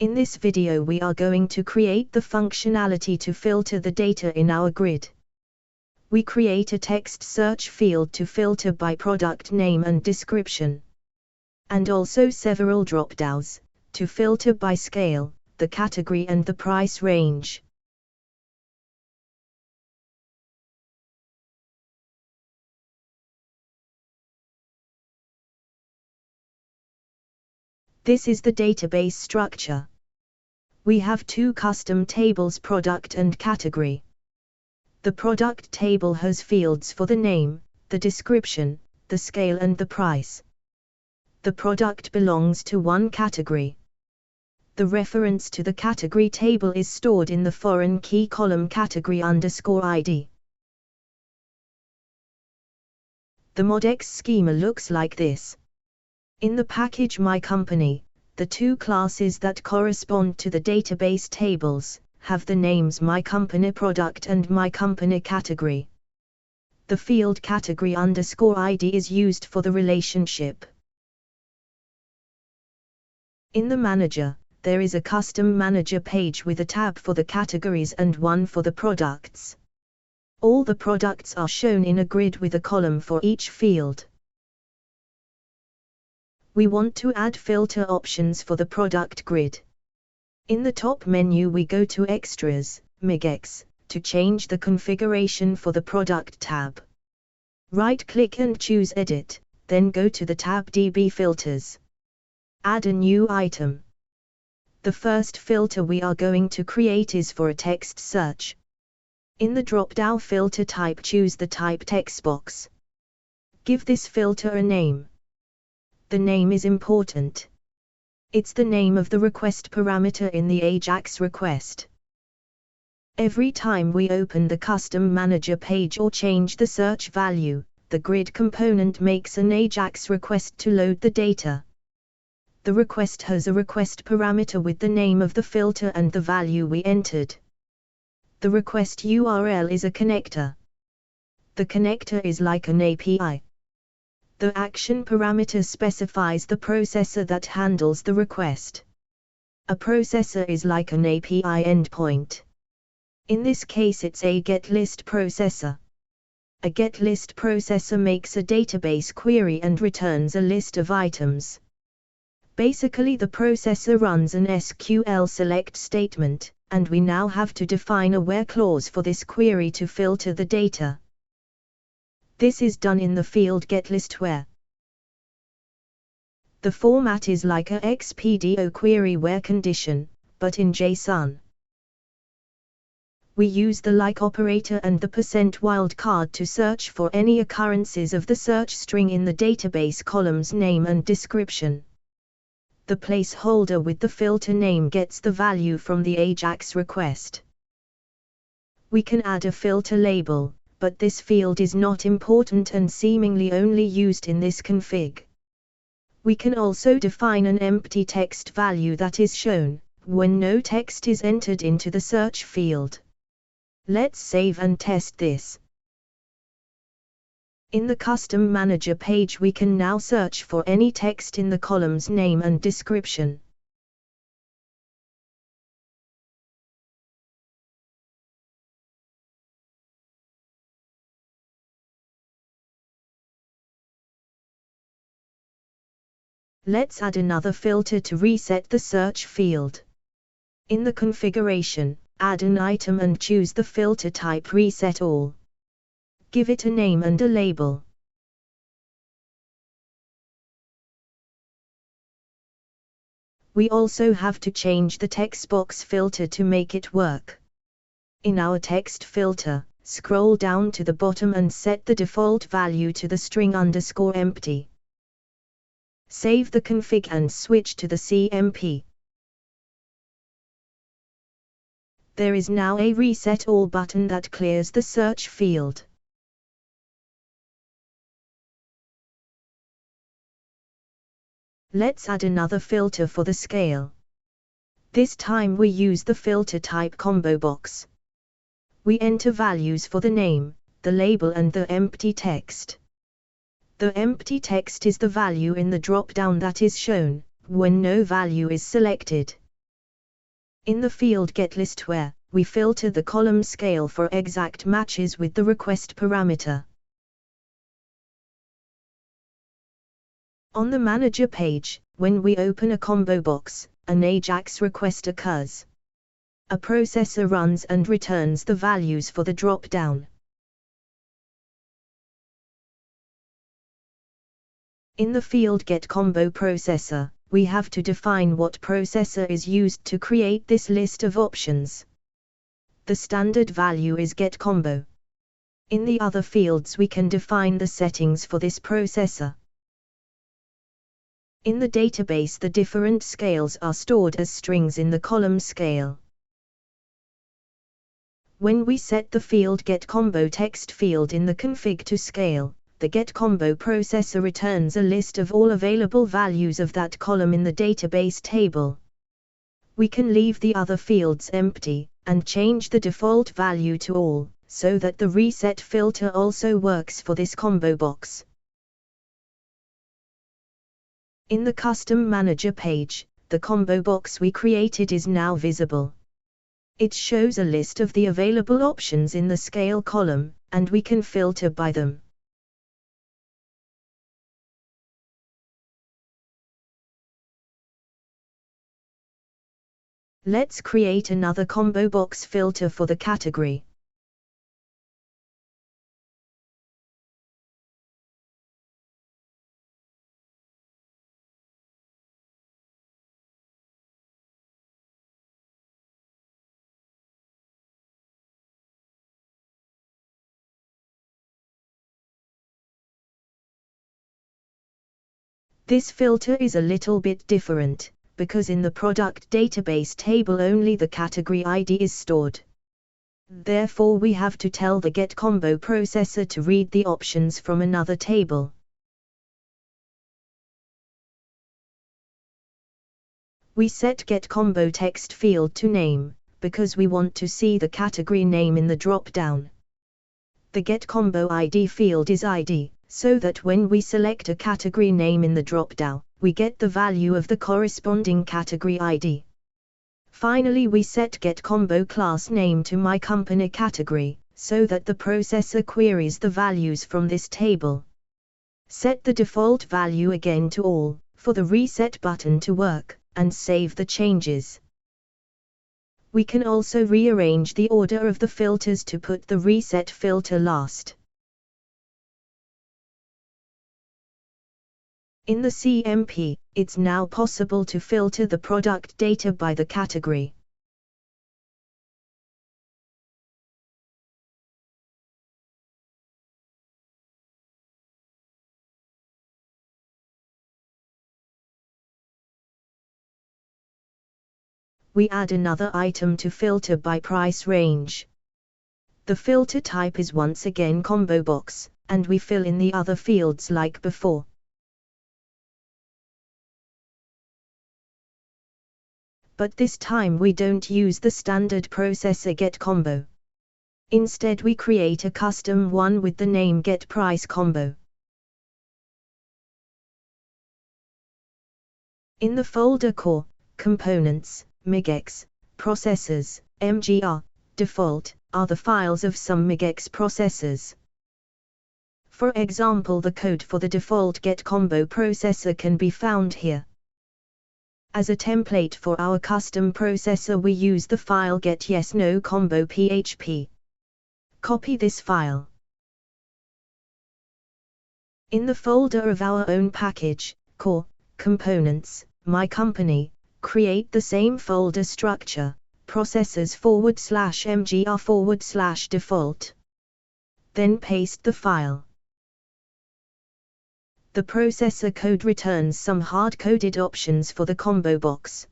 In this video we are going to create the functionality to filter the data in our grid. We create a text search field to filter by product name and description. And also several drop-downs, to filter by scale, the category and the price range. This is the database structure. We have two custom tables, product and category. The product table has fields for the name, the description, the scale and the price. The product belongs to one category. The reference to the category table is stored in the foreign key column category_ID. The MODX schema looks like this. In the package My Company, the two classes that correspond to the database tables have the names My Company Product and My Company Category. The field category_ID is used for the relationship. In the manager, there is a custom manager page with a tab for the categories and one for the products. All the products are shown in a grid with a column for each field. We want to add filter options for the product grid. In the top menu we go to Extras, MIGX, to change the configuration for the product tab. Right-click and choose Edit, then go to the tab DB Filters. Add a new item. The first filter we are going to create is for a text search. In the drop-down filter type choose the type Textbox. Give this filter a name. The name is important. It's the name of the request parameter in the AJAX request. Every time we open the custom manager page or change the search value, the grid component makes an AJAX request to load the data. The request has a request parameter with the name of the filter and the value we entered. The request URL is a connector. The connector is like an API. The action parameter specifies the processor that handles the request. A processor is like an API endpoint. In this case it's a getList processor. A getList processor makes a database query and returns a list of items. Basically the processor runs an SQL select statement, and we now have to define a where clause for this query to filter the data. This is done in the field getListWhere. The format is like a XPDO query where condition, but in JSON. We use the like operator and the %wildcard to search for any occurrences of the search string in the database columns name and description. The placeholder with the filter name gets the value from the AJAX request. We can add a filter label, but this field is not important and seemingly only used in this config. We can also define an empty text value that is shown when no text is entered into the search field. Let's save and test this. In the custom manager page we can now search for any text in the columns name and description. Let's add another filter to reset the search field. In the configuration, add an item and choose the filter type Resetall. Give it a name and a label. We also have to change the Textbox filter to make it work. In our text filter, scroll down to the bottom and set the default value to the string_empty. Save the config and switch to the CMP. There is now a Reset All button that clears the search field. Let's add another filter for the scale. This time we use the filter type Combobox. We enter values for the name, the label and the empty text. The empty text is the value in the drop-down that is shown when no value is selected. In the field getList, we filter the column scale for exact matches with the request parameter. On the Manager page, when we open a Combobox, an AJAX request occurs. A processor runs and returns the values for the drop-down. In the field getCombo processor, we have to define what processor is used to create this list of options. The standard value is getCombo. In the other fields we can define the settings for this processor. In the database the different scales are stored as strings in the column scale. When we set the field getCombo text field in the config to scale, the getCombo processor returns a list of all available values of that column in the database table. We can leave the other fields empty, and change the default value to all, so that the reset filter also works for this Combobox. In the Custom Manager page, the Combobox we created is now visible. It shows a list of the available options in the scale column, and we can filter by them. Let's create another Combobox filter for the category. This filter is a little bit different, because in the product database table only the category ID is stored. Therefore we have to tell the getCombo processor to read the options from another table. We set getCombo text field to name, because we want to see the category name in the drop-down. The getCombo ID field is ID, so that when we select a category name in the drop-down, we get the value of the corresponding category ID. Finally we set getCombo class name to MyCompany category, so that the processor queries the values from this table. Set the default value again to all, for the reset button to work, and save the changes. We can also rearrange the order of the filters to put the reset filter last. In the CMP, it's now possible to filter the product data by the category. We add another item to filter by price range. The filter type is once again Combobox, and we fill in the other fields like before. But this time we don't use the standard processor getCombo. Instead we create a custom one with the name getPriceCombo. In the folder Core, Components, MIGX, Processors, MGR, Default, are the files of some MIGX processors. For example, the code for the default getCombo processor can be found here. As a template for our custom processor we use the file getYesNoCombo.php. Copy this file. In the folder of our own package, Core, Components, MyCompany, create the same folder structure, processors/mgr/default. Then paste the file. The processor code returns some hard-coded options for the Combobox.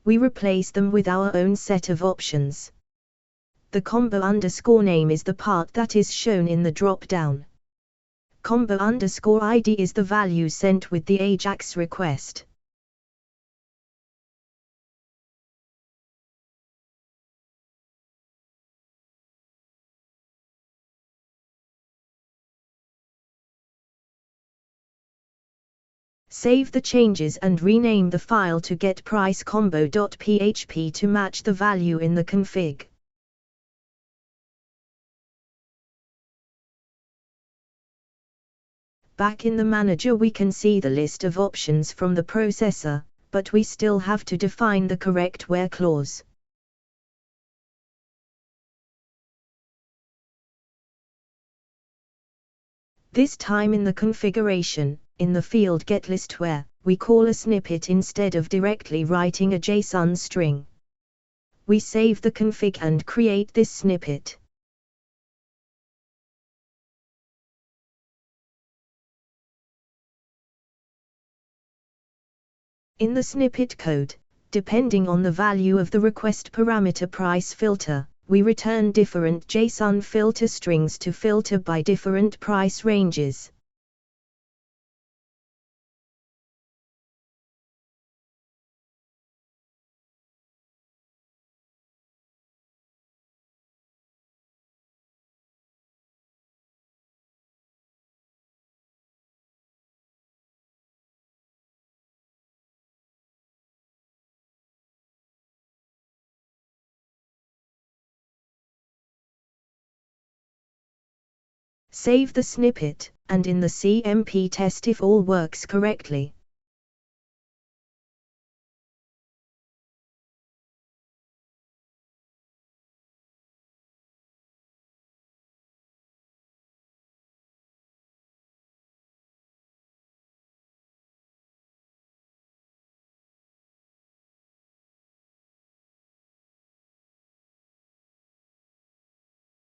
We replace them with our own set of options. The combo_name is the part that is shown in the drop-down. Combo_ID is the value sent with the AJAX request. Save the changes and rename the file to getPriceCombo.php to match the value in the config. Back in the manager we can see the list of options from the processor, but we still have to define the correct where clause. This time in the configuration, in the field getListWhere, we call a snippet instead of directly writing a JSON string. We save the config and create this snippet. In the snippet code, depending on the value of the request parameter price filter, we return different JSON filter strings to filter by different price ranges. Save the snippet, and in the CMP test if all works correctly.